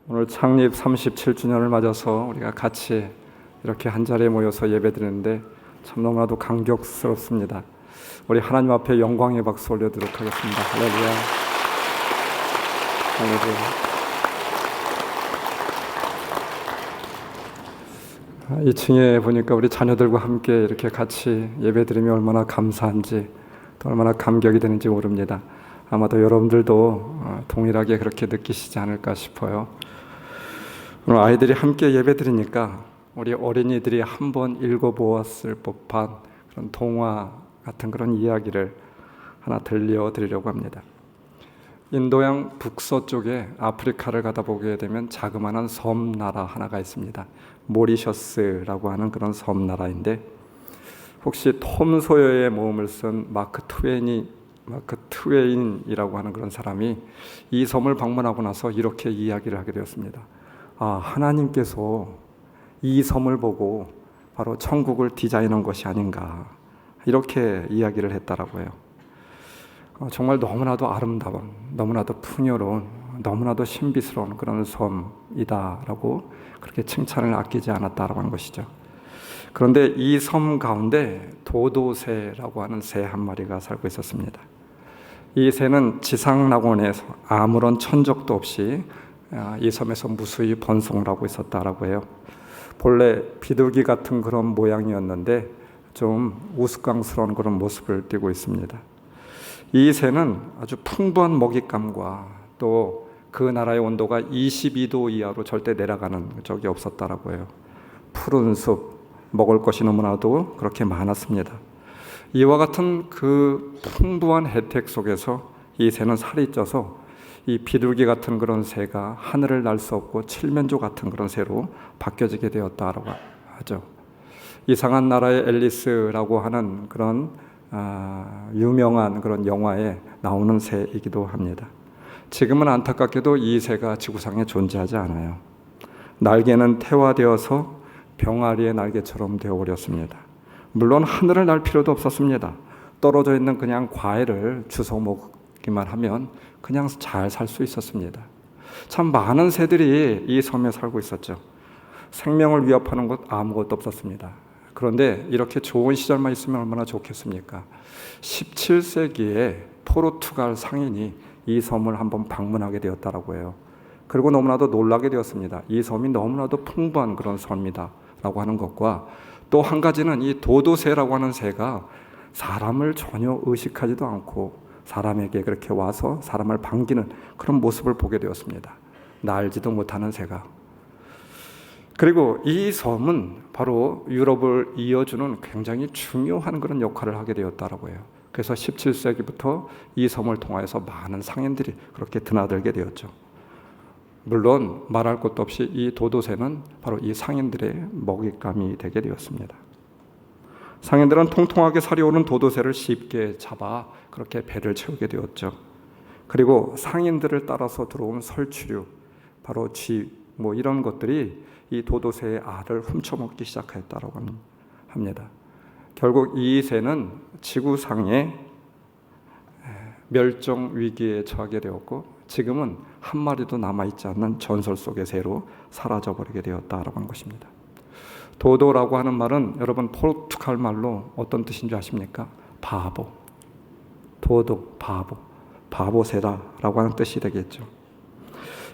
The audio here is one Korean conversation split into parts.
오늘 창립 37주년을 맞아서 우리가 같이 이렇게 한자리에 모여서 예배드리는데 참 너무나도 감격스럽습니다. 우리 하나님 앞에 영광의 박수 올려드리도록 하겠습니다. 할렐루야. 할렐루야. 2층에 보니까 우리 자녀들과 함께 이렇게 같이 예배드리면 얼마나 감사한지 또 얼마나 감격이 되는지 모릅니다. 아마도 여러분들도 동일하게 그렇게 느끼시지 않을까 싶어요. 오늘 아이들이 함께 예배드리니까 우리 어린이들이 한번 읽어보았을 법한 그런 동화 같은 그런 이야기를 하나 들려드리려고 합니다. 인도양 북서쪽에 아프리카를 가다 보게 되면 자그마한 섬나라 하나가 있습니다. 모리셔스라고 하는 그런 섬나라인데, 혹시 톰 소여의 모험을 쓴 마크 트웨인이라고 하는 그런 사람이 이 섬을 방문하고 나서 이렇게 이야기를 하게 되었습니다. 하나님께서 이 섬을 보고 바로 천국을 디자인한 것이 아닌가, 이렇게 이야기를 했다라고요. 정말 너무나도 아름다운, 너무나도 풍요로운, 너무나도 신비스러운 그런 섬이다라고 그렇게 칭찬을 아끼지 않았다라고 하는 것이죠. 그런데 이 섬 가운데 도도새라고 하는 새 한 마리가 살고 있었습니다. 이 새는 지상낙원에서 아무런 천적도 없이 이 섬에서 무수히 번성을 하고 있었다라고 해요. 본래 비둘기 같은 그런 모양이었는데 좀 우스꽝스러운 그런 모습을 띠고 있습니다. 이 새는 아주 풍부한 먹잇감과 또 그 나라의 온도가 22도 이하로 절대 내려가는 적이 없었다라고 해요. 푸른 숲, 먹을 것이 너무나도 그렇게 많았습니다. 이와 같은 그 풍부한 혜택 속에서 이 새는 살이 쪄서 이 비둘기 같은 그런 새가 하늘을 날 수 없고 칠면조 같은 그런 새로 바뀌어지게 되었다라고 하죠. 이상한 나라의 앨리스라고 하는 그런 유명한 그런 영화에 나오는 새이기도 합니다. 지금은 안타깝게도 이 새가 지구상에 존재하지 않아요. 날개는 태화되어서 병아리의 날개처럼 되어버렸습니다. 물론 하늘을 날 필요도 없었습니다. 떨어져 있는 그냥 과일을 주워 먹기만 하면 그냥 잘 살 수 있었습니다. 참 많은 새들이 이 섬에 살고 있었죠. 생명을 위협하는 것 아무것도 없었습니다. 그런데 이렇게 좋은 시절만 있으면 얼마나 좋겠습니까? 17세기에 포르투갈 상인이 이 섬을 한번 방문하게 되었다라고 해요. 그리고 너무나도 놀라게 되었습니다. 이 섬이 너무나도 풍부한 그런 섬이다라고 하는 것과 또 한 가지는 이 도도새라고 하는 새가 사람을 전혀 의식하지도 않고 사람에게 그렇게 와서 사람을 반기는 그런 모습을 보게 되었습니다. 날지도 못하는 새가. 그리고 이 섬은 바로 유럽을 이어주는 굉장히 중요한 그런 역할을 하게 되었다라고 해요. 그래서 17세기부터 이 섬을 통하여서 많은 상인들이 그렇게 드나들게 되었죠. 물론 말할 것도 없이 이 도도새는 바로 이 상인들의 먹잇감이 되게 되었습니다. 상인들은 통통하게 살이 오른 도도새를 쉽게 잡아 그렇게 배를 채우게 되었죠. 그리고 상인들을 따라서 들어온 설치류, 바로 쥐, 이런 것들이 이 도도새의 알을 훔쳐먹기 시작했다고 합니다. 결국 이 새는 지구상의 멸종 위기에 처하게 되었고 지금은 한 마리도 남아있지 않는 전설 속의 새로 사라져버리게 되었다라고 하는 것입니다. 도도라고 하는 말은 여러분 포르투갈 말로 어떤 뜻인 줄 아십니까? 바보. 도도, 바보. 바보새다라고 하는 뜻이 되겠죠.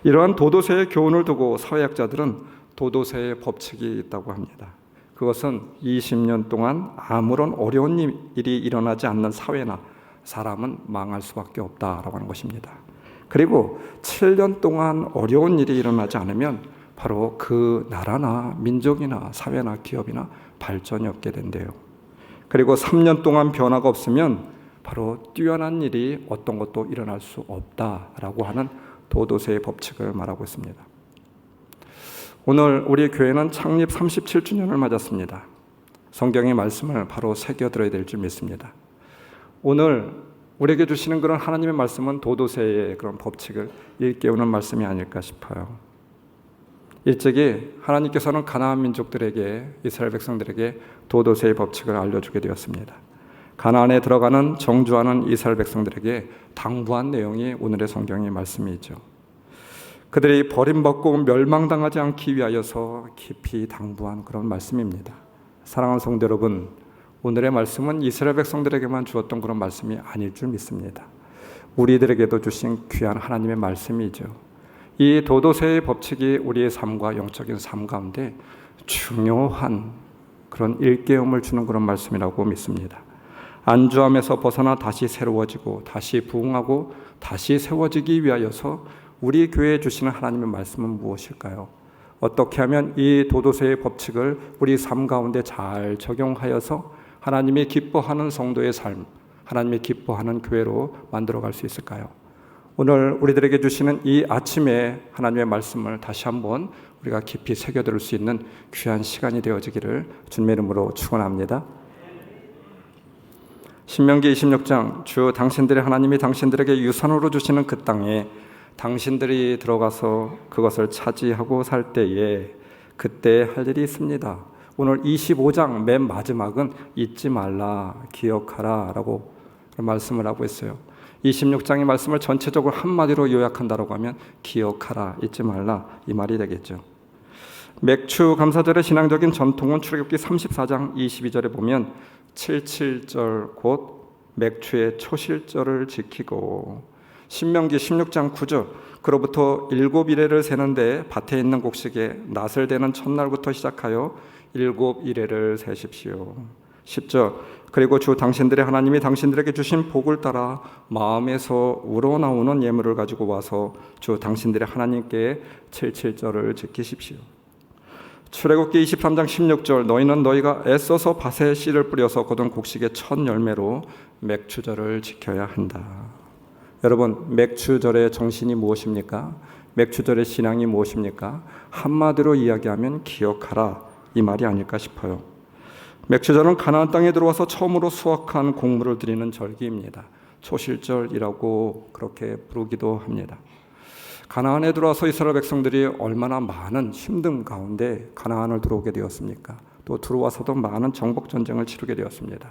이러한 도도새의 교훈을 두고 사회학자들은 도도새의 법칙이 있다고 합니다. 그것은 20년 동안 아무런 어려운 일이 일어나지 않는 사회나 사람은 망할 수밖에 없다라고 하는 것입니다. 그리고 7년 동안 어려운 일이 일어나지 않으면 바로 그 나라나 민족이나 사회나 기업이나 발전이 없게 된대요. 그리고 3년 동안 변화가 없으면 바로 뛰어난 일이 어떤 것도 일어날 수 없다라고 하는 도도새의 법칙을 말하고 있습니다. 오늘 우리 교회는 창립 37주년을 맞았습니다. 성경의 말씀을 바로 새겨들어야 될 줄 믿습니다. 오늘 우리에게 주시는 그런 하나님의 말씀은 도도새의 그런 법칙을 일깨우는 말씀이 아닐까 싶어요. 일찍이 하나님께서는 가나안 민족들에게, 이스라엘 백성들에게 도도새의 법칙을 알려주게 되었습니다. 가나안에 들어가는 정주하는 이스라엘 백성들에게 당부한 내용이 오늘의 성경의 말씀이죠. 그들이 버림받고 멸망당하지 않기 위하여서 깊이 당부한 그런 말씀입니다. 사랑하는 성도 여러분, 오늘의 말씀은 이스라엘 백성들에게만 주었던 그런 말씀이 아닐 줄 믿습니다. 우리들에게도 주신 귀한 하나님의 말씀이죠. 이 도도새의 법칙이 우리의 삶과 영적인 삶 가운데 중요한 그런 일깨움을 주는 그런 말씀이라고 믿습니다. 안주함에서 벗어나 다시 새로워지고 다시 부흥하고 다시 세워지기 위하여서 우리 교회에 주시는 하나님의 말씀은 무엇일까요? 어떻게 하면 이 도도새의 법칙을 우리 삶 가운데 잘 적용하여서 하나님이 기뻐하는 성도의 삶, 하나님이 기뻐하는 교회로 만들어갈 수 있을까요? 오늘 우리들에게 주시는 이 아침에 하나님의 말씀을 다시 한번 우리가 깊이 새겨들을 수 있는 귀한 시간이 되어지기를 주님의 이름으로 축원합니다. 신명기 26장, 주 당신들의 하나님이 당신들에게 유산으로 주시는 그 땅에 당신들이 들어가서 그것을 차지하고 살 때에 그때 할 일이 있습니다. 오늘 25장 맨 마지막은 잊지 말라, 기억하라 라고 말씀을 하고 있어요. 26장의 말씀을 전체적으로 한마디로 요약한다고 하면 기억하라, 잊지 말라 이 말이 되겠죠. 맥추 감사절의 신앙적인 전통은 출애굽기 34장 22절에 보면 77절 곧 맥추의 초실절을 지키고, 신명기 16장 9절 그로부터 7이레를 세는데 밭에 있는 곡식에 낫을 대는 첫날부터 시작하여 7이레를 세십시오. 10절 그리고 주 당신들의 하나님이 당신들에게 주신 복을 따라 마음에서 우러나오는 예물을 가지고 와서 주 당신들의 하나님께 77절을 지키십시오. 출애굽기 23장 16절 너희는 너희가 애써서 밭에 씨를 뿌려서 거둔 곡식의 첫 열매로 맥추절을 지켜야 한다. 여러분, 맥추절의 정신이 무엇입니까? 맥추절의 신앙이 무엇입니까? 한마디로 이야기하면 기억하라 이 말이 아닐까 싶어요. 맥추절은 가나안 땅에 들어와서 처음으로 수확한 곡물을 드리는 절기입니다. 초실절이라고 그렇게 부르기도 합니다. 가나안에 들어와서 이스라엘 백성들이 얼마나 많은 힘듦 가운데 가나안을 들어오게 되었습니까? 또 들어와서도 많은 정복 전쟁을 치르게 되었습니다.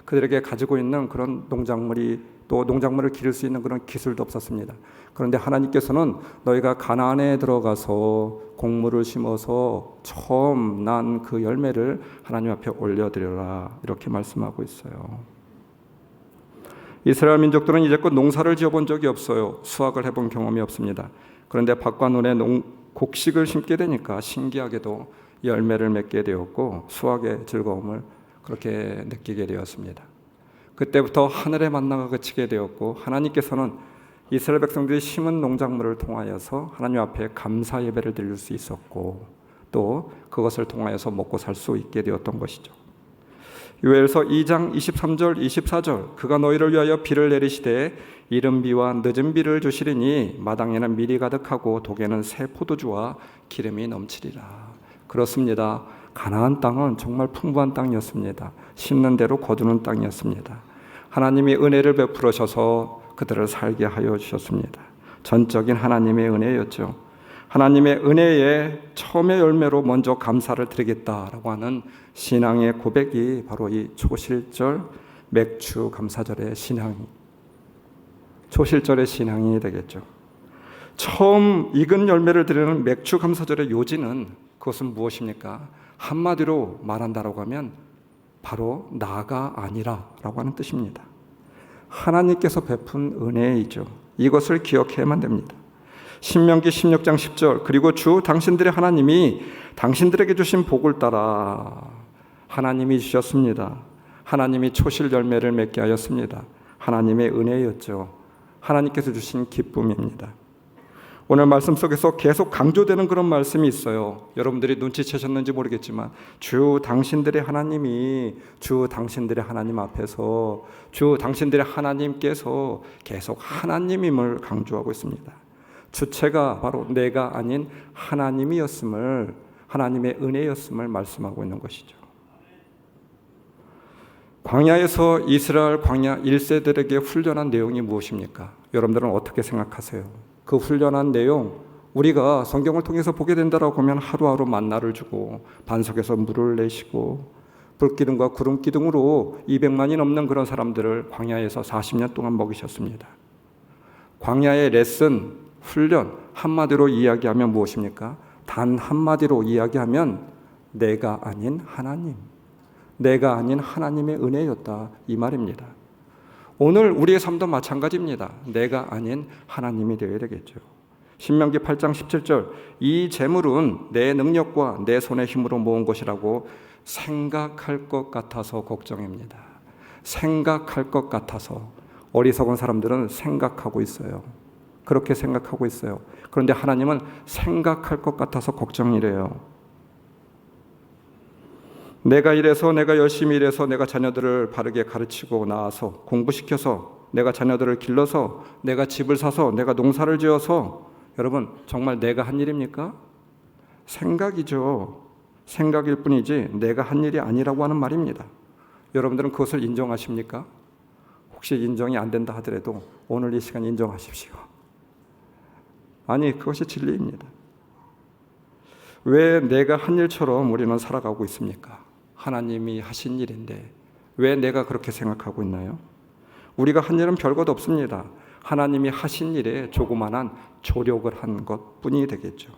그들에게 가지고 있는 그런 농작물이 또 농작물을 기를 수 있는 그런 기술도 없었습니다. 그런데 하나님께서는 너희가 가나안에 들어가서 곡물을 심어서 처음 난 그 열매를 하나님 앞에 올려드려라 이렇게 말씀하고 있어요. 이스라엘 민족들은 이제껏 농사를 지어본 적이 없어요. 수확을 해본 경험이 없습니다. 그런데 밭과 논에 곡식을 심게 되니까 신기하게도 열매를 맺게 되었고 수확의 즐거움을 그렇게 느끼게 되었습니다. 그때부터 하늘의 만나가 그치게 되었고 하나님께서는 이스라엘 백성들이 심은 농작물을 통하여서 하나님 앞에 감사 예배를 드릴 수 있었고 또 그것을 통하여서 먹고 살 수 있게 되었던 것이죠. 요엘서 2장 23절 24절 그가 너희를 위하여 비를 내리시되 이른 비와 늦은 비를 주시리니 마당에는 밀이 가득하고 독에는 새 포도주와 기름이 넘치리라. 그렇습니다. 가나안 땅은 정말 풍부한 땅이었습니다. 심는 대로 거두는 땅이었습니다. 하나님이 은혜를 베풀으셔서 그들을 살게 하여 주셨습니다. 전적인 하나님의 은혜였죠. 하나님의 은혜의 처음의 열매로 먼저 감사를 드리겠다라고 하는 신앙의 고백이 바로 이 초실절 맥추 감사절의 신앙, 초실절의 신앙이 되겠죠. 처음 익은 열매를 드리는 맥추 감사절의 요지는 그것은 무엇입니까? 한마디로 말한다라고 하면 바로 나가 아니라라고 하는 뜻입니다. 하나님께서 베푼 은혜이죠. 이것을 기억해야만 됩니다. 신명기 16장 10절 그리고 주 당신들의 하나님이 당신들에게 주신 복을 따라 하나님이 주셨습니다. 하나님이 초실 열매를 맺게 하였습니다. 하나님의 은혜였죠. 하나님께서 주신 기쁨입니다. 오늘 말씀 속에서 계속 강조되는 그런 말씀이 있어요. 여러분들이 눈치채셨는지 모르겠지만 주 당신들의 하나님이 주 당신들의 하나님 앞에서 주 당신들의 하나님께서 계속 하나님임을 강조하고 있습니다. 주체가 바로 내가 아닌 하나님이었음을, 하나님의 은혜였음을 말씀하고 있는 것이죠. 광야에서 이스라엘 광야 1세들에게 훈련한 내용이 무엇입니까? 여러분들은 어떻게 생각하세요? 그 훈련한 내용, 우리가 성경을 통해서 보게 된다라고 하면 하루하루 만나를 주고 반석에서 물을 내시고 불기둥과 구름기둥으로 200만이 넘는 그런 사람들을 광야에서 40년 동안 먹이셨습니다. 광야의 레슨, 훈련, 한마디로 이야기하면 무엇입니까? 단 한마디로 이야기하면 내가 아닌 하나님, 내가 아닌 하나님의 은혜였다, 이 말입니다. 오늘 우리의 삶도 마찬가지입니다. 내가 아닌 하나님이 되어야 되겠죠. 신명기 8장 17절, 이 재물은 내 능력과 내 손의 힘으로 모은 것이라고 생각할 것 같아서 걱정입니다. 생각할 것 같아서. 어리석은 사람들은 생각하고 있어요. 그렇게 생각하고 있어요. 그런데 하나님은 생각할 것 같아서 걱정이래요. 내가 이래서, 내가 열심히 일해서 내가 자녀들을 바르게 가르치고 나와서 공부시켜서, 내가 자녀들을 길러서, 내가 집을 사서, 내가 농사를 지어서, 여러분 정말 내가 한 일입니까? 생각이죠. 생각일 뿐이지 내가 한 일이 아니라고 하는 말입니다. 여러분들은 그것을 인정하십니까? 혹시 인정이 안 된다 하더라도 오늘 이 시간 인정하십시오. 아니, 그것이 진리입니다. 왜 내가 한 일처럼 우리는 살아가고 있습니까? 하나님이 하신 일인데 왜 내가 그렇게 생각하고 있나요? 우리가 한 일은 별것 없습니다. 하나님이 하신 일에 조그만한 조력을 한 것뿐이 되겠죠.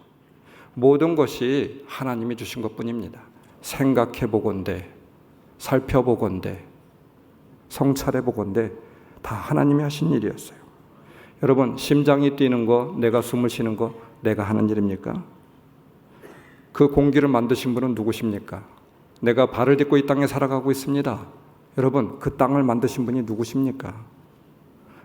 모든 것이 하나님이 주신 것뿐입니다. 생각해 보건대, 살펴보건대, 성찰해 보건대 다 하나님이 하신 일이었어요. 여러분, 심장이 뛰는 거, 내가 숨을 쉬는 거 내가 하는 일입니까? 그 공기를 만드신 분은 누구십니까? 내가 발을 딛고 이 땅에 살아가고 있습니다. 여러분, 그 땅을 만드신 분이 누구십니까?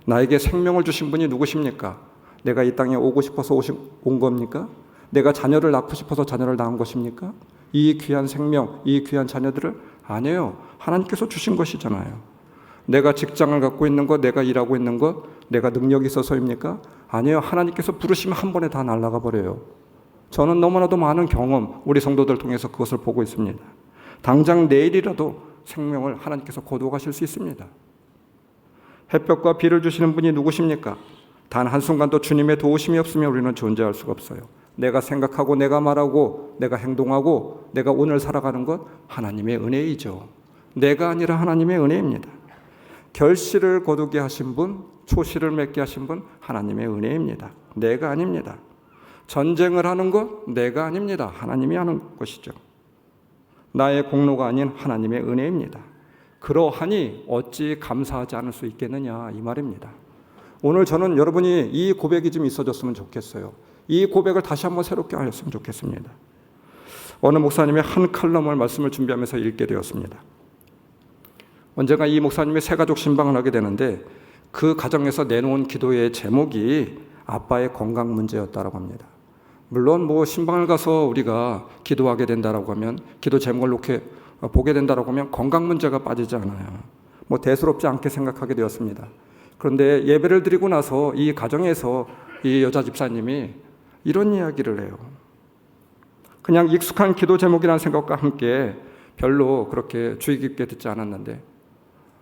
나에게 생명을 주신 분이 누구십니까? 내가 이 땅에 오고 싶어서 온 겁니까? 내가 자녀를 낳고 싶어서 자녀를 낳은 것입니까? 이 귀한 생명, 이 귀한 자녀들을? 아니에요. 하나님께서 주신 것이잖아요. 내가 직장을 갖고 있는 것, 내가 일하고 있는 것, 내가 능력이 있어서입니까? 아니에요. 하나님께서 부르시면 한 번에 다 날아가 버려요. 저는 너무나도 많은 경험, 우리 성도들 통해서 그것을 보고 있습니다. 당장 내일이라도 생명을 하나님께서 거두어가실 수 있습니다. 햇볕과 비를 주시는 분이 누구십니까? 단 한순간도 주님의 도우심이 없으면 우리는 존재할 수가 없어요. 내가 생각하고 내가 말하고 내가 행동하고 내가 오늘 살아가는 것 하나님의 은혜이죠. 내가 아니라 하나님의 은혜입니다. 결실을 거두게 하신 분, 초실을 맺게 하신 분 하나님의 은혜입니다. 내가 아닙니다. 전쟁을 하는 것 내가 아닙니다. 하나님이 하는 것이죠. 나의 공로가 아닌 하나님의 은혜입니다. 그러하니 어찌 감사하지 않을 수 있겠느냐, 이 말입니다. 오늘 저는 여러분이 이 고백이 좀 있어졌으면 좋겠어요. 이 고백을 다시 한번 새롭게 하셨으면 좋겠습니다. 어느 목사님의 한 칼럼을 말씀을 준비하면서 읽게 되었습니다. 언젠가 이 목사님이 새가족 신방을 하게 되는데 그 가정에서 내놓은 기도의 제목이 아빠의 건강 문제였다고 합니다. 물론 신방을 가서 우리가 기도하게 된다라고 하면, 기도 제목을 놓게 보게 된다라고 하면 건강 문제가 빠지지 않아요. 대수롭지 않게 생각하게 되었습니다. 그런데 예배를 드리고 나서 이 가정에서 이 여자 집사님이 이런 이야기를 해요. 그냥 익숙한 기도 제목이라는 생각과 함께 별로 그렇게 주의 깊게 듣지 않았는데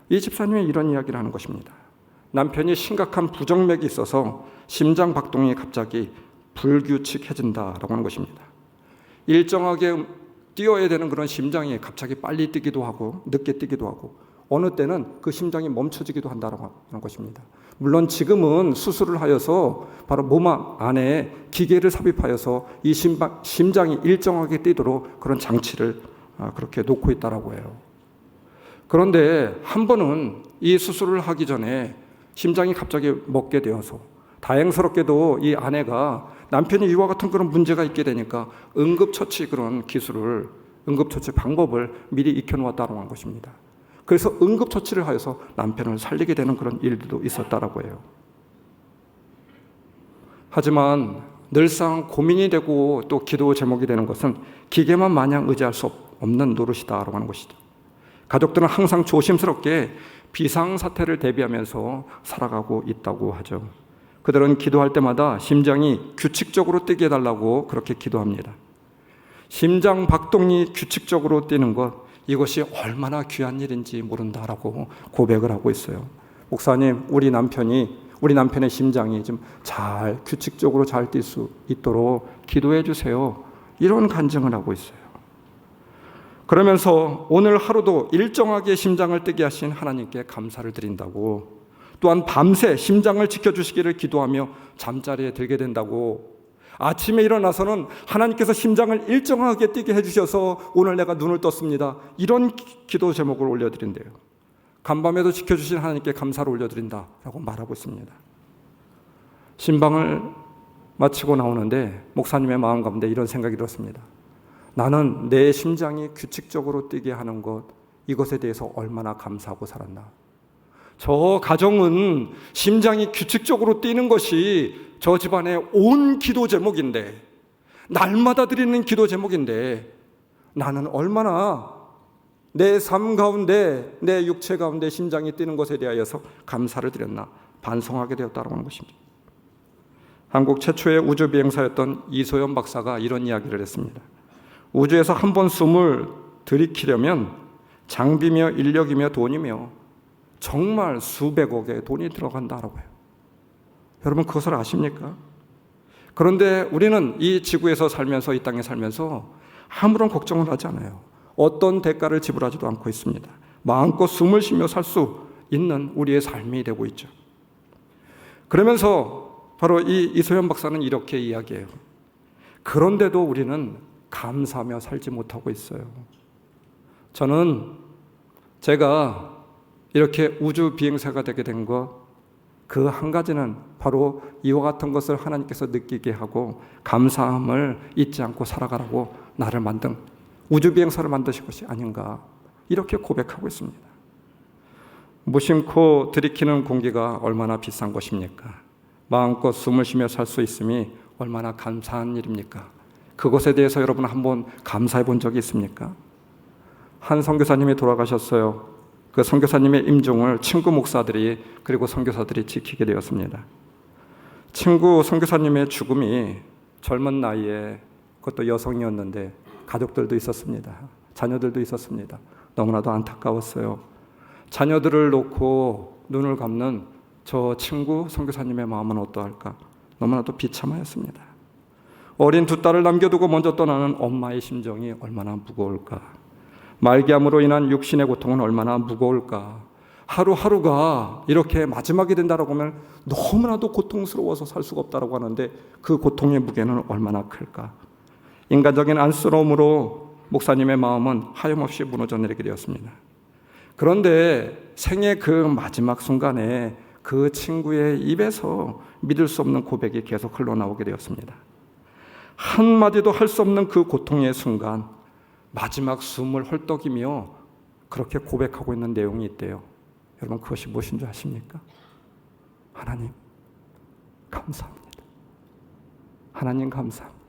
이 집사님이 이런 이야기를 하는 것입니다. 남편이 심각한 부정맥이 있어서 심장 박동이 갑자기 불규칙해진다라고 하는 것입니다. 일정하게 뛰어야 되는 그런 심장이 갑자기 빨리 뛰기도 하고 늦게 뛰기도 하고 어느 때는 그 심장이 멈춰지기도 한다라고 하는 것입니다. 물론 지금은 수술을 하여서 바로 몸 안에 기계를 삽입하여서 이 심장이 일정하게 뛰도록 그런 장치를 그렇게 놓고 있다라고 해요. 그런데 한 번은 이 수술을 하기 전에 심장이 갑자기 멎게 되어서 다행스럽게도 이 아내가 남편이 이와 같은 그런 문제가 있게 되니까 응급처치 그런 기술을, 응급처치 방법을 미리 익혀놓았다고 한 것입니다. 그래서 응급처치를 하여서 남편을 살리게 되는 그런 일도 있었다라고 해요. 하지만 늘상 고민이 되고 또 기도 제목이 되는 것은 기계만 마냥 의지할 수 없는 노릇이다라고 하는 것이죠. 가족들은 항상 조심스럽게 비상사태를 대비하면서 살아가고 있다고 하죠. 그들은 기도할 때마다 심장이 규칙적으로 뛰게 해달라고 그렇게 기도합니다. 심장 박동이 규칙적으로 뛰는 것, 이것이 얼마나 귀한 일인지 모른다라고 고백을 하고 있어요. 목사님, 우리 남편의 심장이 좀 잘 규칙적으로 잘 뛸 수 있도록 기도해 주세요. 이런 간증을 하고 있어요. 그러면서 오늘 하루도 일정하게 심장을 뛰게 하신 하나님께 감사를 드린다고, 또한 밤새 심장을 지켜주시기를 기도하며 잠자리에 들게 된다고 아침에 일어나서는 하나님께서 심장을 일정하게 뛰게 해주셔서 오늘 내가 눈을 떴습니다. 이런 기도 제목을 올려드린대요. 간밤에도 지켜주신 하나님께 감사를 올려드린다라고 말하고 있습니다. 신방을 마치고 나오는데 목사님의 마음 가운데 이런 생각이 들었습니다. 나는 내 심장이 규칙적으로 뛰게 하는 것, 이것에 대해서 얼마나 감사하고 살았나. 저 가정은 심장이 규칙적으로 뛰는 것이 저 집안의 온 기도 제목인데, 날마다 드리는 기도 제목인데, 나는 얼마나 내 삶 가운데, 내 육체 가운데 심장이 뛰는 것에 대하여서 감사를 드렸나, 반성하게 되었다고 하는 것입니다. 한국 최초의 우주 비행사였던 이소연 박사가 이런 이야기를 했습니다. 우주에서 한 번 숨을 들이키려면 장비며 인력이며 돈이며 정말 수백억의 돈이 들어간다라고 해요. 여러분 그것을 아십니까? 그런데 우리는 이 지구에서 살면서, 이 땅에 살면서 아무런 걱정을 하지 않아요. 어떤 대가를 지불하지도 않고 있습니다. 마음껏 숨을 쉬며 살 수 있는 우리의 삶이 되고 있죠. 그러면서 바로 이 이소연 박사는 이렇게 이야기해요. 그런데도 우리는 감사하며 살지 못하고 있어요. 저는 제가 이렇게 우주 비행사가 되게 된 것, 그 한 가지는 바로 이와 같은 것을 하나님께서 느끼게 하고 감사함을 잊지 않고 살아가라고 나를 만든, 우주 비행사를 만드신 것이 아닌가, 이렇게 고백하고 있습니다. 무심코 들이키는 공기가 얼마나 비싼 것입니까? 마음껏 숨을 쉬며 살 수 있음이 얼마나 감사한 일입니까? 그것에 대해서 여러분 한번 감사해 본 적이 있습니까? 한 선교사님이 돌아가셨어요. 그 선교사님의 임종을 친구 목사들이 그리고 선교사들이 지키게 되었습니다. 친구 선교사님의 죽음이 젊은 나이에, 그것도 여성이었는데 가족들도 있었습니다. 자녀들도 있었습니다. 너무나도 안타까웠어요. 자녀들을 놓고 눈을 감는 저 친구 선교사님의 마음은 어떠할까? 너무나도 비참하였습니다. 어린 두 딸을 남겨두고 먼저 떠나는 엄마의 심정이 얼마나 무거울까? 말기암으로 인한 육신의 고통은 얼마나 무거울까? 하루하루가 이렇게 마지막이 된다라고 하면 너무나도 고통스러워서 살 수가 없다라고 하는데 그 고통의 무게는 얼마나 클까? 인간적인 안쓰러움으로 목사님의 마음은 하염없이 무너져 내리게 되었습니다. 그런데 생의 그 마지막 순간에 그 친구의 입에서 믿을 수 없는 고백이 계속 흘러나오게 되었습니다. 한마디도 할 수 없는 그 고통의 순간, 마지막 숨을 헐떡이며 그렇게 고백하고 있는 내용이 있대요. 여러분 그것이 무엇인 줄 아십니까? 하나님 감사합니다. 하나님 감사합니다.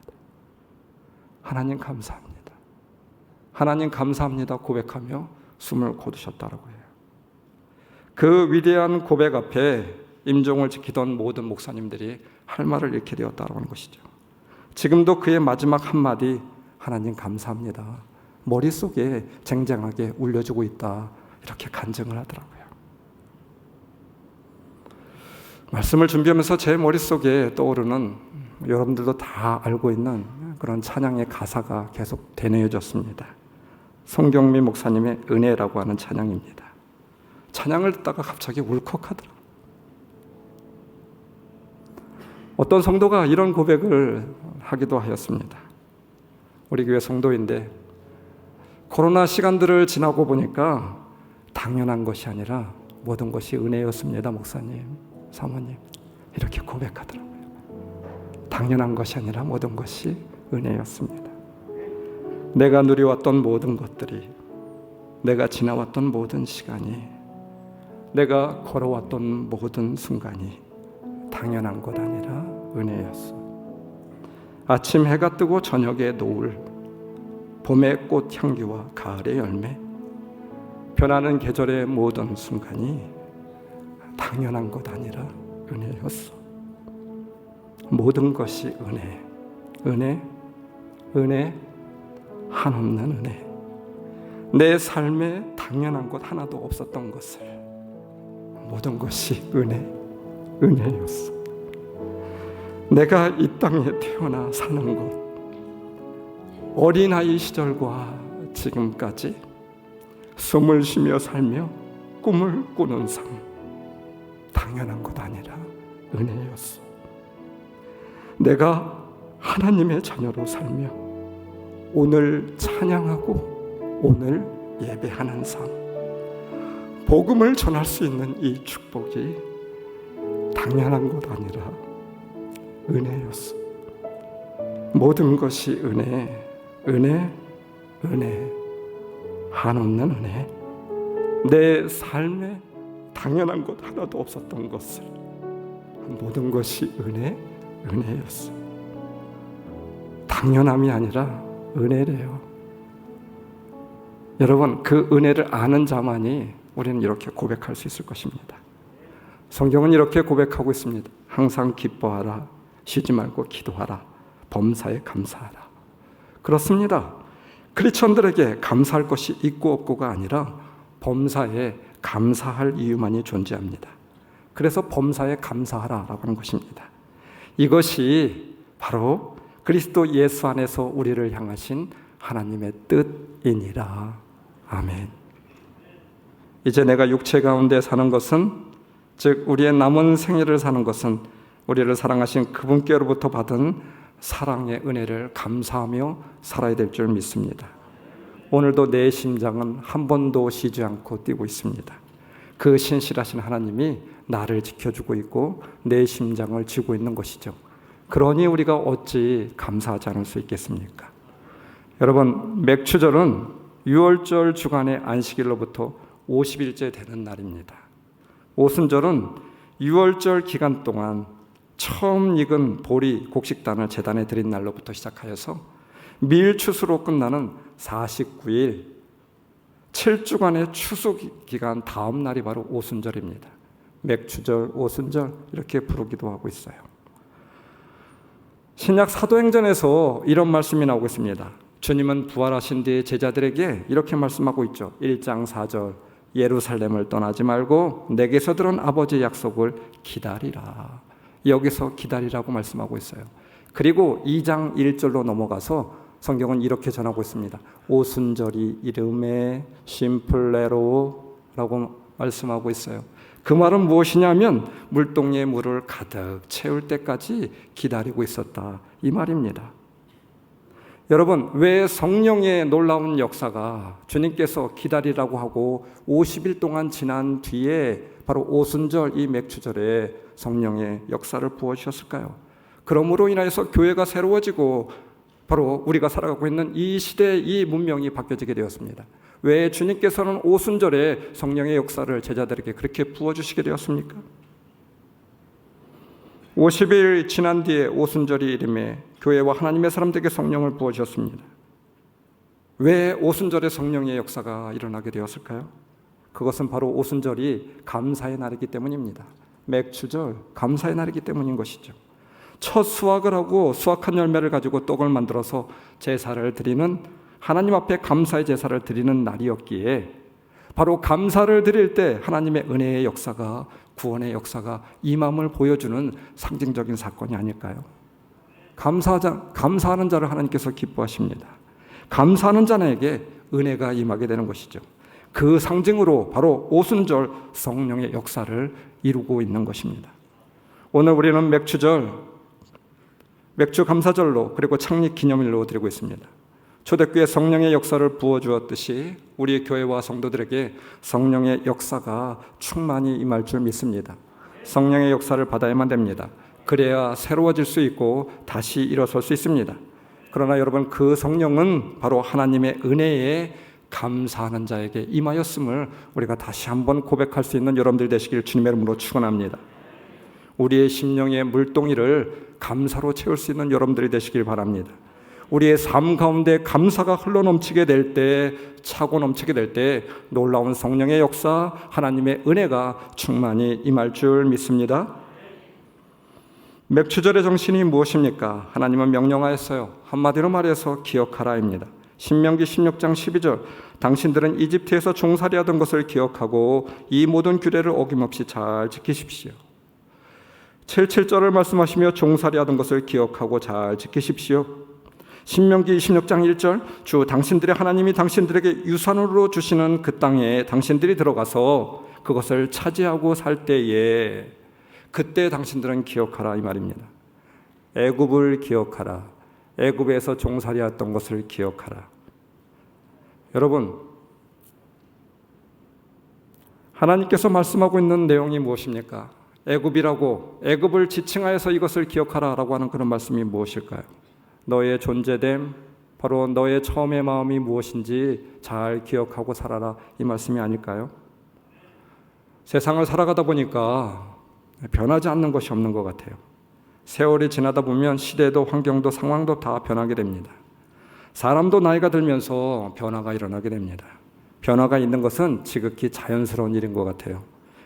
하나님 감사합니다. 하나님 감사합니다 고백하며 숨을 거두셨다라고 해요. 그 위대한 고백 앞에 임종을 지키던 모든 목사님들이 할 말을 잃게 되었다라고 하는 것이죠. 지금도 그의 마지막 한마디, 하나님 감사합니다, 머릿속에 쟁쟁하게 울려주고 있다, 이렇게 간증을 하더라고요. 말씀을 준비하면서 제 머릿속에 떠오르는, 여러분들도 다 알고 있는 그런 찬양의 가사가 계속 되뇌어졌습니다. 송경미 목사님의 은혜라고 하는 찬양입니다. 찬양을 듣다가 갑자기 울컥하더라고요. 어떤 성도가 이런 고백을 하기도 하였습니다. 우리 교회 성도인데 코로나 시간들을 지나고 보니까 당연한 것이 아니라 모든 것이 은혜였습니다. 목사님, 사모님, 이렇게 고백하더라고요. 당연한 것이 아니라 모든 것이 은혜였습니다. 내가 누려왔던 모든 것들이, 내가 지나왔던 모든 시간이, 내가 걸어왔던 모든 순간이 당연한 것 아니라 은혜였어. 아침 해가 뜨고 저녁에 노을, 봄의 꽃 향기와 가을의 열매, 변하는 계절의 모든 순간이 당연한 것 아니라 은혜였어. 모든 것이 은혜, 은혜, 은혜, 한없는 은혜. 내 삶에 당연한 것 하나도 없었던 것을, 모든 것이 은혜, 은혜였어. 내가 이 땅에 태어나 사는 것, 어린아이 시절과 지금까지 숨을 쉬며 살며 꿈을 꾸는 삶, 당연한 것 아니라 은혜였어. 내가 하나님의 자녀로 살며 오늘 찬양하고 오늘 예배하는 삶, 복음을 전할 수 있는 이 축복이 당연한 것 아니라 은혜였어. 모든 것이 은혜, 은혜, 은혜, 한없는 은혜. 내 삶에 당연한 것 하나도 없었던 것을 모든 것이 은혜, 은혜였어. 당연함이 아니라 은혜래요. 여러분, 그 은혜를 아는 자만이 우리는 이렇게 고백할 수 있을 것입니다. 성경은 이렇게 고백하고 있습니다. 항상 기뻐하라, 쉬지 말고 기도하라, 범사에 감사하라. 그렇습니다. 크리스천들에게 감사할 것이 있고 없고가 아니라 범사에 감사할 이유만이 존재합니다. 그래서 범사에 감사하라라고 하는 것입니다. 이것이 바로 그리스도 예수 안에서 우리를 향하신 하나님의 뜻이니라. 아멘. 이제 내가 육체 가운데 사는 것은, 즉 우리의 남은 생애를 사는 것은 우리를 사랑하신 그분께로부터 받은 사랑의 은혜를 감사하며 살아야 될 줄 믿습니다. 오늘도 내 심장은 한 번도 쉬지 않고 뛰고 있습니다. 그 신실하신 하나님이 나를 지켜주고 있고 내 심장을 쥐고 있는 것이죠. 그러니 우리가 어찌 감사하지 않을 수 있겠습니까? 여러분, 맥추절은 유월절 주간의 안식일로부터 50일째 되는 날입니다. 오순절은 유월절 기간 동안 처음 익은 보리 곡식단을 제단에 드린 날로부터 시작하여서 밀추수로 끝나는 49일 7주간의 추수 기간 다음 날이 바로 오순절입니다. 맥추절, 오순절 이렇게 부르기도 하고 있어요. 신약 사도행전에서 이런 말씀이 나오고 있습니다. 주님은 부활하신 뒤에 제자들에게 이렇게 말씀하고 있죠. 1장 4절, 예루살렘을 떠나지 말고 내게서 들은 아버지의 약속을 기다리라. 여기서 기다리라고 말씀하고 있어요. 그리고 2장 1절로 넘어가서 성경은 이렇게 전하고 있습니다. 오순절이 이름에 심플레로라고 말씀하고 있어요. 그 말은 무엇이냐면 물동이에 물을 가득 채울 때까지 기다리고 있었다, 이 말입니다. 여러분, 왜 성령의 놀라운 역사가 주님께서 기다리라고 하고 50일 동안 지난 뒤에 바로 오순절, 이 맥추절에 성령의 역사를 부어주셨을까요? 그러므로 인하여서 교회가 새로워지고 바로 우리가 살아가고 있는 이 시대의 이 문명이 바뀌어지게 되었습니다. 왜 주님께서는 오순절에 성령의 역사를 제자들에게 그렇게 부어주시게 되었습니까? 50일 지난 뒤에 오순절이 이름에 교회와 하나님의 사람들에게 성령을 부어주셨습니다. 왜 오순절에 성령의 역사가 일어나게 되었을까요? 그것은 바로 오순절이 감사의 날이기 때문입니다. 맥추절, 감사의 날이기 때문인 것이죠. 첫 수확을 하고 수확한 열매를 가지고 떡을 만들어서 제사를 드리는, 하나님 앞에 감사의 제사를 드리는 날이었기에 바로 감사를 드릴 때 하나님의 은혜의 역사가, 구원의 역사가 임함을 보여주는 상징적인 사건이 아닐까요? 감사하는 자를 하나님께서 기뻐하십니다. 감사하는 자에게 은혜가 임하게 되는 것이죠. 그 상징으로 바로 오순절 성령의 역사를 이루고 있는 것입니다. 오늘 우리는 맥주 감사절로 그리고 창립 기념일로 드리고 있습니다. 초대교회 성령의 역사를 부어주었듯이 우리 교회와 성도들에게 성령의 역사가 충만히 임할 줄 믿습니다. 성령의 역사를 받아야만 됩니다. 그래야 새로워질 수 있고 다시 일어설 수 있습니다. 그러나 여러분, 그 성령은 바로 하나님의 은혜에 감사하는 자에게 임하였음을 우리가 다시 한번 고백할 수 있는 여러분들 되시길 주님의 이름으로 축원합니다. 우리의 심령의 물동이를 감사로 채울 수 있는 여러분들이 되시길 바랍니다. 우리의 삶 가운데 감사가 흘러넘치게 될 때, 차고 넘치게 될 때 놀라운 성령의 역사, 하나님의 은혜가 충만히 임할 줄 믿습니다. 맥추절의 정신이 무엇입니까? 하나님은 명령하였어요. 한마디로 말해서 기억하라입니다. 신명기 16장 12절, 당신들은 이집트에서 종살이하던 것을 기억하고 이 모든 규례를 어김없이 잘 지키십시오. 7절을 말씀하시며 종살이하던 것을 기억하고 잘 지키십시오. 신명기 26장 1절, 주 당신들의 하나님이 당신들에게 유산으로 주시는 그 땅에 당신들이 들어가서 그것을 차지하고 살 때에 그때 당신들은 기억하라, 이 말입니다. 애굽을 기억하라. 애굽에서 종살이했던 것을 기억하라. 여러분, 하나님께서 말씀하고 있는 내용이 무엇입니까? 애굽을 지칭하여서 이것을 기억하라라고 하는 그런 말씀이 무엇일까요? 너의 존재됨, 바로 너의 처음의 마음이 무엇인지 잘 기억하고 살아라, 이 말씀이 아닐까요? 세상을 살아가다 보니까 변하지 않는 것이 없는 것 같아요. 세월이 지나다 보면 시대도 환경도 상황도 다 변하게 됩니다. 사람도 나이가 들면서 변화가 일어나게 됩니다. 변화가 있는 것은 지극히 자연스러운 일인 것 같아요.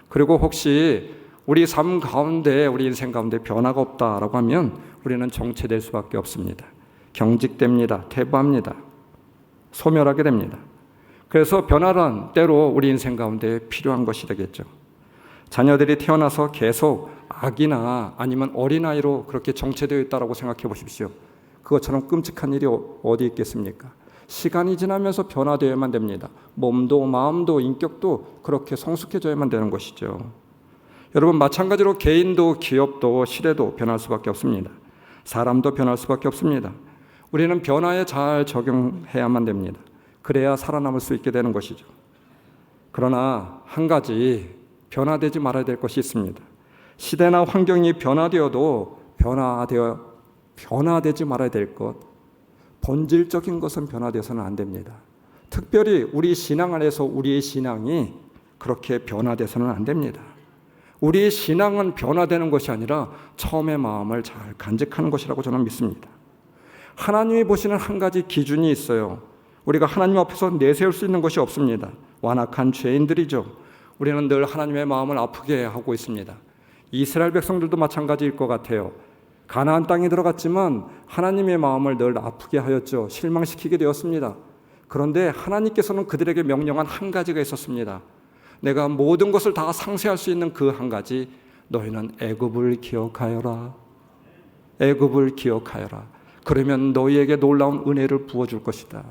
그리고 혹시 우리 삶 가운데, 우리 인생 가운데 변화가 없다라고 하면 우리는 정체될 수밖에 없습니다. 경직됩니다. 퇴보합니다. 소멸하게 됩니다. 그래서 변화란 때로 우리 인생 가운데 필요한 것이 되겠죠. 자녀들이 태어나서 계속 아기나 아니면 어린아이로 그렇게 정체되어 있다고 생각해 보십시오. 그것처럼 끔찍한 일이 어디 있겠습니까? 시간이 지나면서 변화되어야만 됩니다. 몸도 마음도 인격도 그렇게 성숙해져야만 되는 것이죠. 여러분, 마찬가지로 개인도 기업도 시대도 변할 수밖에 없습니다. 사람도 변할 수밖에 없습니다. 우리는 변화에 잘 적용해야만 됩니다. 그래야 살아남을 수 있게 되는 것이죠. 그러나 한 가지 변화되지 말아야 될 것이 있습니다. 시대나 환경이 변화되어도 변화되지 말아야 될 것, 본질적인 것은 변화되어서는 안 됩니다. 특별히 우리 신앙 안에서 우리의 신앙이 그렇게 변화돼서는 안 됩니다. 우리의 신앙은 변화되는 것이 아니라 처음의 마음을 잘 간직하는 것이라고 저는 믿습니다. 하나님이 보시는 한 가지 기준이 있어요. 우리가 하나님 앞에서 내세울 수 있는 것이 없습니다. 완악한 죄인들이죠. 우리는 늘 하나님의 마음을 아프게 하고 있습니다. 이스라엘 백성들도 마찬가지일 것 같아요. 가나안 땅에 들어갔지만 하나님의 마음을 늘 아프게 하였죠. 실망시키게 되었습니다. 그런데 하나님께서는 그들에게 명령한 한 가지가 있었습니다. 내가 모든 것을 다 상쇄할 수 있는 그 한 가지, 너희는 애굽을 기억하여라. 애굽을 기억하여라. 그러면 너희에게 놀라운 은혜를 부어줄 것이다.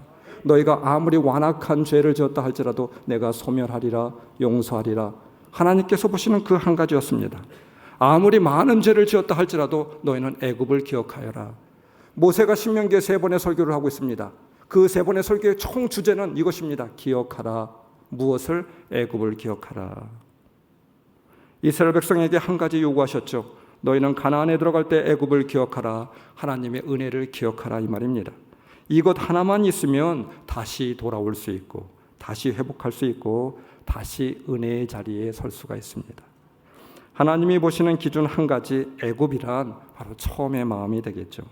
너희가 아무리 완악한 죄를 지었다 할지라도 내가 소멸하리라, 용서하리라. 하나님께서 보시는 그 한 가지였습니다. 아무리 많은 죄를 지었다 할지라도 너희는 애굽을 기억하여라. 모세가 신명기에 3번의 설교를 하고 있습니다. 그 3번의 설교의 총 주제는 이것입니다. 기억하라. 무엇을? 애굽을 기억하라. 이스라엘 백성에게 한 가지 요구하셨죠. 너희는 가나안에 들어갈 때 애굽을 기억하라. 하나님의 은혜를 기억하라, 이 말입니다. 이것 하나만 있으면 다시 돌아올 수 있고 다시 회복할 수 있고 다시 은혜의 자리에 설 수가 있습니다. 하나님이 보시는 기준 한 가지, 애굽이란 바로 처음의 마음이 되겠죠.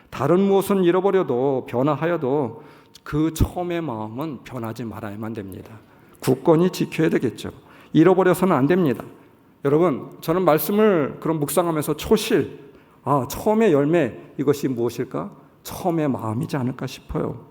다른 무엇은 잃어버려도 변화하여도 그 처음의 마음은 변하지 말아야만 됩니다. 굳건히 지켜야 되겠죠. 잃어버려서는 안 됩니다. 여러분, 저는 말씀을 그런 묵상하면서 초실, 처음의 열매, 이것이 무엇일까? 처음의 마음이지 않을까 싶어요.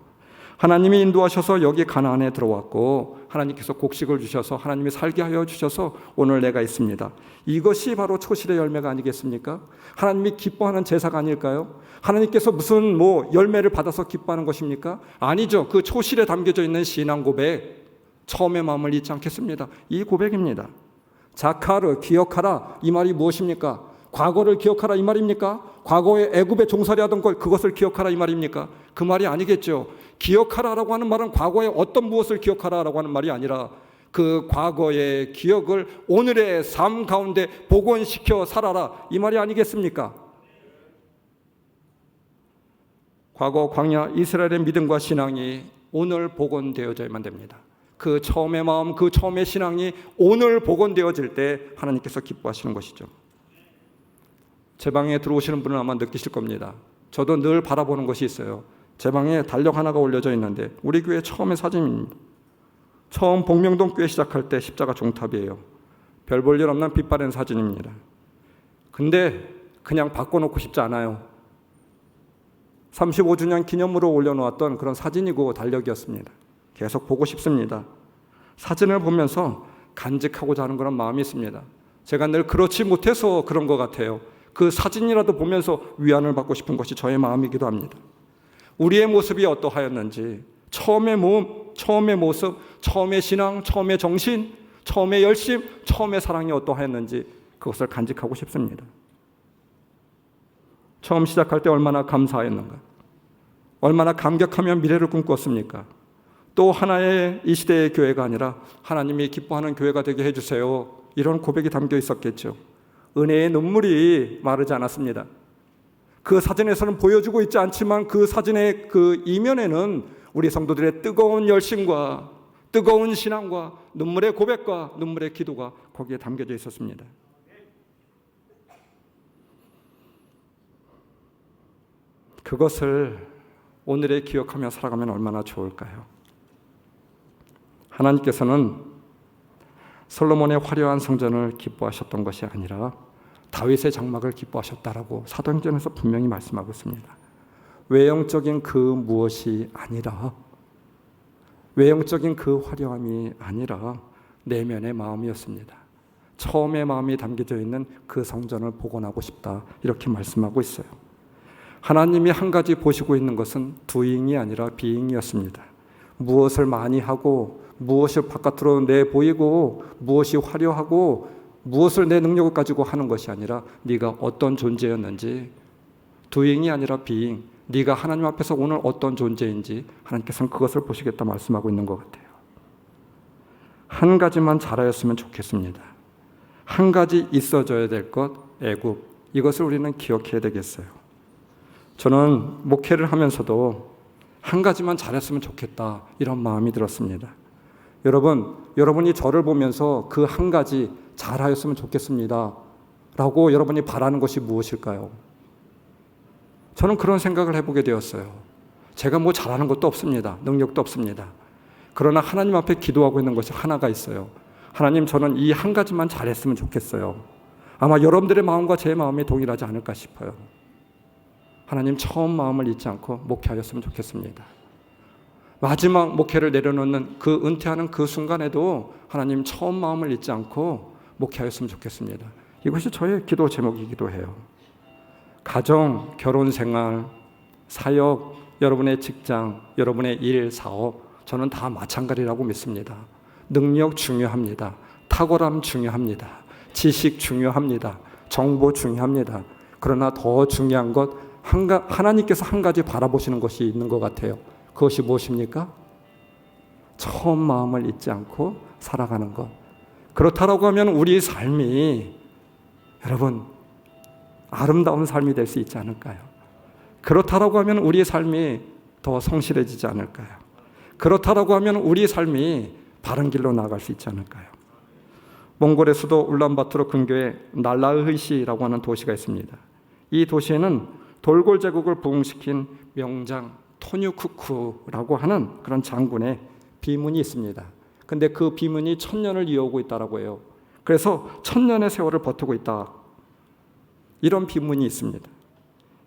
하나님이 인도하셔서 여기 가나안에 들어왔고 하나님께서 곡식을 주셔서 하나님이 살게 하여 주셔서 오늘 내가 있습니다. 이것이 바로 초실의 열매가 아니겠습니까? 하나님이 기뻐하는 제사가 아닐까요? 하나님께서 무슨 열매를 받아서 기뻐하는 것입니까? 아니죠. 그 초실에 담겨져 있는 신앙 고백, 처음의 마음을 잊지 않겠습니다. 이 고백입니다. 자카르, 기억하라, 이 말이 무엇입니까? 과거를 기억하라, 이 말입니까? 과거에 애굽에 종살이하던 것, 그것을 기억하라, 이 말입니까? 그 말이 아니겠죠. 기억하라라고 하는 말은 과거에 어떤 무엇을 기억하라라고 하는 말이 아니라 그 과거의 기억을 오늘의 삶 가운데 복원시켜 살아라, 이 말이 아니겠습니까? 과거 광야 이스라엘의 믿음과 신앙이 오늘 복원되어져야만 됩니다. 그 처음의 마음, 그 처음의 신앙이 오늘 복원되어질 때 하나님께서 기뻐하시는 것이죠. 제 방에 들어오시는 분은 아마 느끼실 겁니다. 저도 늘 바라보는 것이 있어요. 제 방에 달력 하나가 올려져 있는데 우리 교회 처음의 사진입니다. 처음 복명동 교회 시작할 때 십자가 종탑이에요. 별 볼 일 없는 빛바랜 사진입니다. 근데 그냥 바꿔놓고 싶지 않아요. 35주년 기념으로 올려놓았던 그런 사진이고 달력이었습니다. 계속 보고 싶습니다. 사진을 보면서 간직하고자 하는 그런 마음이 있습니다. 제가 늘 그렇지 못해서 그런 것 같아요. 그 사진이라도 보면서 위안을 받고 싶은 것이 저의 마음이기도 합니다. 우리의 모습이 어떠하였는지, 처음의 몸, 처음의 모습, 처음의 신앙, 처음의 정신, 처음의 열심, 처음의 사랑이 어떠하였는지 그것을 간직하고 싶습니다. 처음 시작할 때 얼마나 감사하였는가. 얼마나 감격하며 미래를 꿈꿨습니까? 또 하나의 이 시대의 교회가 아니라 하나님이 기뻐하는 교회가 되게 해주세요. 이런 고백이 담겨 있었겠죠. 은혜의 눈물이 마르지 않았습니다. 그 사진에서는 보여주고 있지 않지만 그 사진의 그 이면에는 우리 성도들의 뜨거운 열심과 뜨거운 신앙과 눈물의 고백과 눈물의 기도가 거기에 담겨져 있었습니다. 그것을 오늘에 기억하며 살아가면 얼마나 좋을까요? 하나님께서는 솔로몬의 화려한 성전을 기뻐하셨던 것이 아니라 다윗의 장막을 기뻐하셨다라고 사도행전에서 분명히 말씀하고 있습니다. 외형적인 그 무엇이 아니라, 외형적인 그 화려함이 아니라 내면의 마음이었습니다. 처음의 마음이 담겨져 있는 그 성전을 복원하고 싶다, 이렇게 말씀하고 있어요. 하나님이 한 가지 보시고 있는 것은 doing이 아니라 being이었습니다. 무엇을 많이 하고 무엇을 바깥으로 내보이고 무엇이 화려하고 무엇을 내 능력을 가지고 하는 것이 아니라 네가 어떤 존재였는지, doing이 아니라 being, 네가 하나님 앞에서 오늘 어떤 존재인지 하나님께서는 그것을 보시겠다 말씀하고 있는 것 같아요. 한 가지만 잘하였으면 좋겠습니다. 한 가지 있어져야 될 것, 애굽, 이것을 우리는 기억해야 되겠어요. 저는 목회를 하면서도 한 가지만 잘했으면 좋겠다, 이런 마음이 들었습니다. 여러분이 저를 보면서 그 한 가지 잘하였으면 좋겠습니다 라고 여러분이 바라는 것이 무엇일까요? 저는 그런 생각을 해보게 되었어요. 제가 뭐 잘하는 것도 없습니다. 능력도 없습니다. 그러나 하나님 앞에 기도하고 있는 것이 하나가 있어요. 하나님, 저는 이 한 가지만 잘했으면 좋겠어요. 아마 여러분들의 마음과 제 마음이 동일하지 않을까 싶어요. 하나님, 처음 마음을 잊지 않고 목회하였으면 좋겠습니다. 마지막 목회를 내려놓는 그 은퇴하는 그 순간에도 하나님, 처음 마음을 잊지 않고 목회하였으면 좋겠습니다. 이것이 저의 기도 제목이기도 해요. 가정, 결혼 생활, 사역, 여러분의 직장, 여러분의 일, 사업, 저는 다 마찬가지라고 믿습니다. 능력 중요합니다. 탁월함 중요합니다. 지식 중요합니다. 정보 중요합니다. 그러나 더 중요한 것, 하나님께서 한 가지 바라보시는 것이 있는 것 같아요. 그것이 무엇입니까? 처음 마음을 잊지 않고 살아가는 것. 그렇다라고 하면 우리 삶이, 여러분, 아름다운 삶이 될 수 있지 않을까요? 그렇다라고 하면 우리의 삶이 더 성실해지지 않을까요? 그렇다라고 하면 우리의 삶이 바른 길로 나아갈 수 있지 않을까요? 몽골의 수도 울란바토르 근교에 날라흐이시라고 하는 도시가 있습니다. 이 도시에는 돌골 제국을 부흥시킨 명장 토뉴쿠쿠라고 하는 그런 장군의 비문이 있습니다. 근데 그 비문이 1000년을 이어오고 있다라고 해요. 그래서 1000년의 세월을 버티고 있다, 이런 비문이 있습니다.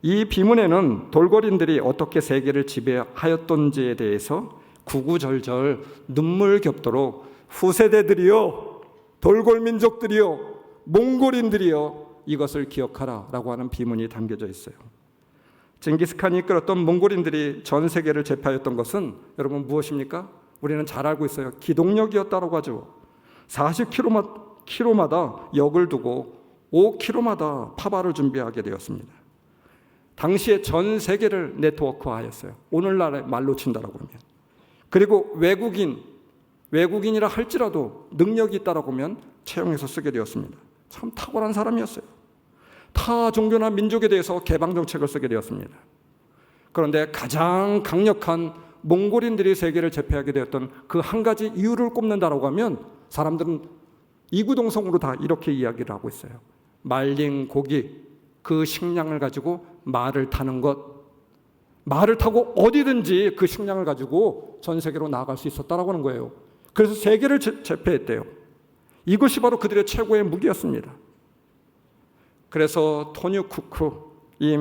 이 비문에는 돌고린들이 어떻게 세계를 지배하였던지에 대해서 구구절절 눈물 겹도록 후세대들이요, 돌골민족들이요, 몽골인들이요, 이것을 기억하라 라고 하는 비문이 담겨져 있어요. 징기스칸이 이끌었던 몽골인들이 전 세계를 제패하였던 것은 여러분 무엇입니까? 우리는 잘 알고 있어요. 기동력이었다고 하죠. 40km마다 역을 두고 5km마다 파발을 준비하게 되었습니다. 당시에 전 세계를 네트워크화하였어요. 오늘날의 말로 친다라고 하면. 그리고 외국인이라 할지라도 능력이 있다라고 하면 채용해서 쓰게 되었습니다. 참 탁월한 사람이었어요. 타 종교나 민족에 대해서 개방 정책을 쓰게 되었습니다. 그런데 가장 강력한 몽골인들이 세계를 제패하게 되었던 그 한 가지 이유를 꼽는다라고 하면 사람들은 이구동성으로 다 이렇게 이야기를 하고 있어요. 말린 고기, 그 식량을 가지고 말을 타는 것, 말을 타고 어디든지 그 식량을 가지고 전 세계로 나아갈 수 있었다라고 하는 거예요. 그래서 세계를 제패했대요. 이것이 바로 그들의 최고의 무기였습니다. 그래서 토뉴쿠쿠, 이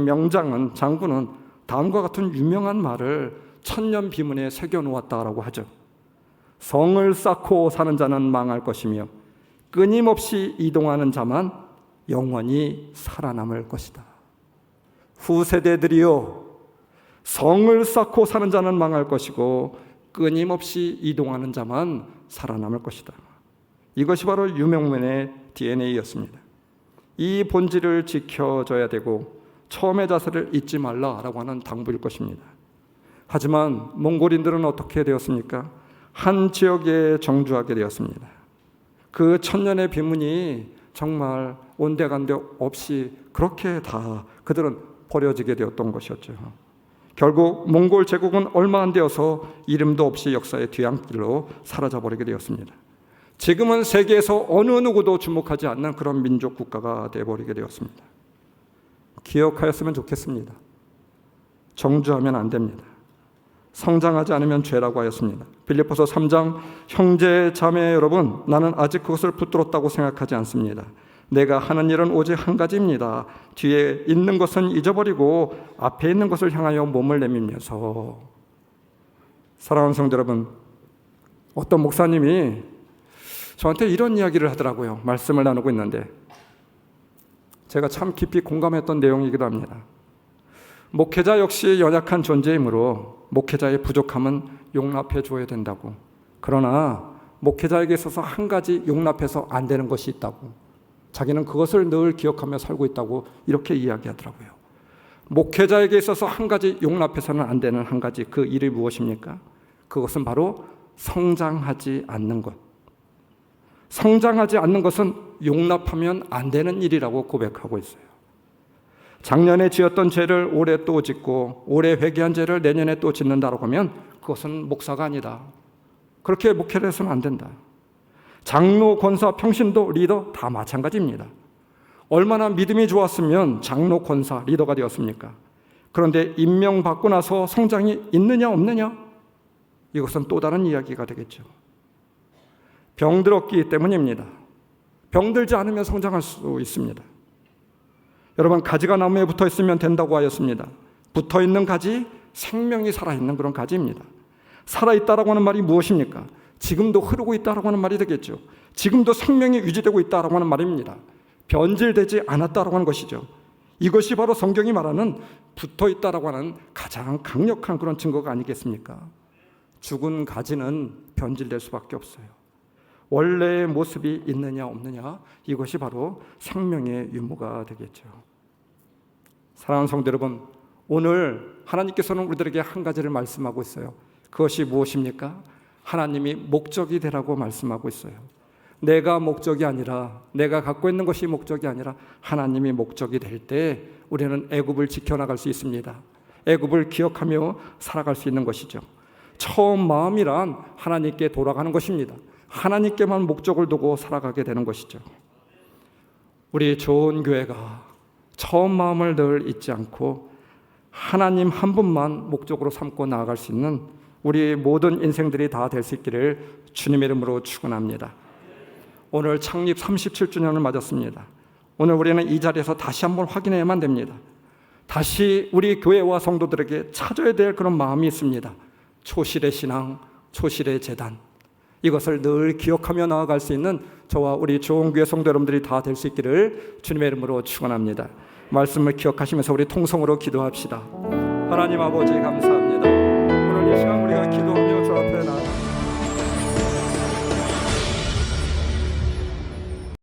장군은 다음과 같은 유명한 말을 1000년 비문에 새겨놓았다라고 하죠. 성을 쌓고 사는 자는 망할 것이며 끊임없이 이동하는 자만 영원히 살아남을 것이다. 후세대들이요, 성을 쌓고 사는 자는 망할 것이고 끊임없이 이동하는 자만 살아남을 것이다. 이것이 바로 유명문의 DNA였습니다. 이 본질을 지켜줘야 되고 처음의 자세를 잊지 말라라고 하는 당부일 것입니다. 하지만 몽골인들은 어떻게 되었습니까? 한 지역에 정주하게 되었습니다. 그 천년의 비문이 정말 온데간데 없이 그렇게 다 그들은 버려지게 되었던 것이었죠. 결국 몽골 제국은 얼마 안 되어서 이름도 없이 역사의 뒤안길로 사라져버리게 되었습니다. 지금은 세계에서 어느 누구도 주목하지 않는 그런 민족 국가가 되어버리게 되었습니다. 기억하였으면 좋겠습니다. 정주하면 안 됩니다. 성장하지 않으면 죄라고 하였습니다. 빌립보서 3장, 형제 자매 여러분, 나는 아직 그것을 붙들었다고 생각하지 않습니다. 내가 하는 일은 오직 한 가지입니다. 뒤에 있는 것은 잊어버리고 앞에 있는 것을 향하여 몸을 내밀면서. 사랑하는 성도 여러분, 어떤 목사님이 저한테 이런 이야기를 하더라고요. 말씀을 나누고 있는데 제가 참 깊이 공감했던 내용이기도 합니다. 목회자 역시 연약한 존재이므로 목회자의 부족함은 용납해 줘야 된다고. 그러나 목회자에게 있어서 한 가지 용납해서 안 되는 것이 있다고. 자기는 그것을 늘 기억하며 살고 있다고 이렇게 이야기하더라고요. 목회자에게 있어서 한 가지 용납해서는 안 되는 한 가지, 그 일이 무엇입니까? 그것은 바로 성장하지 않는 것. 성장하지 않는 것은 용납하면 안 되는 일이라고 고백하고 있어요. 작년에 지었던 죄를 올해 또 짓고 올해 회개한 죄를 내년에 또 짓는다고 하면 그것은 목사가 아니다. 그렇게 목회를 해서는 안 된다. 장로, 권사, 평신도, 리더 다 마찬가지입니다. 얼마나 믿음이 좋았으면 장로, 권사, 리더가 되었습니까? 그런데 임명받고 나서 성장이 있느냐 없느냐? 이것은 또 다른 이야기가 되겠죠. 병들었기 때문입니다. 병들지 않으면 성장할 수 있습니다. 여러분, 가지가 나무에 붙어 있으면 된다고 하였습니다. 붙어 있는 가지, 생명이 살아있는 그런 가지입니다. 살아있다라고 하는 말이 무엇입니까? 지금도 흐르고 있다라고 하는 말이 되겠죠. 지금도 생명이 유지되고 있다라고 하는 말입니다. 변질되지 않았다라고 하는 것이죠. 이것이 바로 성경이 말하는 붙어 있다라고 하는 가장 강력한 그런 증거가 아니겠습니까? 죽은 가지는 변질될 수밖에 없어요. 원래의 모습이 있느냐 없느냐, 이것이 바로 생명의 유무가 되겠죠. 사랑하는 성도 여러분, 오늘 하나님께서는 우리들에게 한 가지를 말씀하고 있어요. 그것이 무엇입니까? 하나님이 목적이 되라고 말씀하고 있어요. 내가 목적이 아니라, 내가 갖고 있는 것이 목적이 아니라 하나님이 목적이 될 때 우리는 애굽을 지켜나갈 수 있습니다. 애굽을 기억하며 살아갈 수 있는 것이죠. 처음 마음이란 하나님께 돌아가는 것입니다. 하나님께만 목적을 두고 살아가게 되는 것이죠. 우리 좋은 교회가 처음 마음을 늘 잊지 않고 하나님 한 분만 목적으로 삼고 나아갈 수 있는 우리 모든 인생들이 다 될 수 있기를 주님의 이름으로 축원합니다. 오늘 창립 37주년을 맞았습니다. 오늘 우리는 이 자리에서 다시 한번 확인해야만 됩니다. 다시 우리 교회와 성도들에게 찾아야 될 그런 마음이 있습니다. 초실의 신앙, 초실의 재단, 이것을 늘 기억하며 나아갈 수 있는 저와 우리 좋은 교회 성도 여러분들이 다 될 수 있기를 주님의 이름으로 축원합니다. 말씀을 기억하시면서 우리 통성으로 기도합시다. 하나님 아버지 감사합니다. 오늘 이 시간 우리가 기도하며 주 앞에 나아갑니다.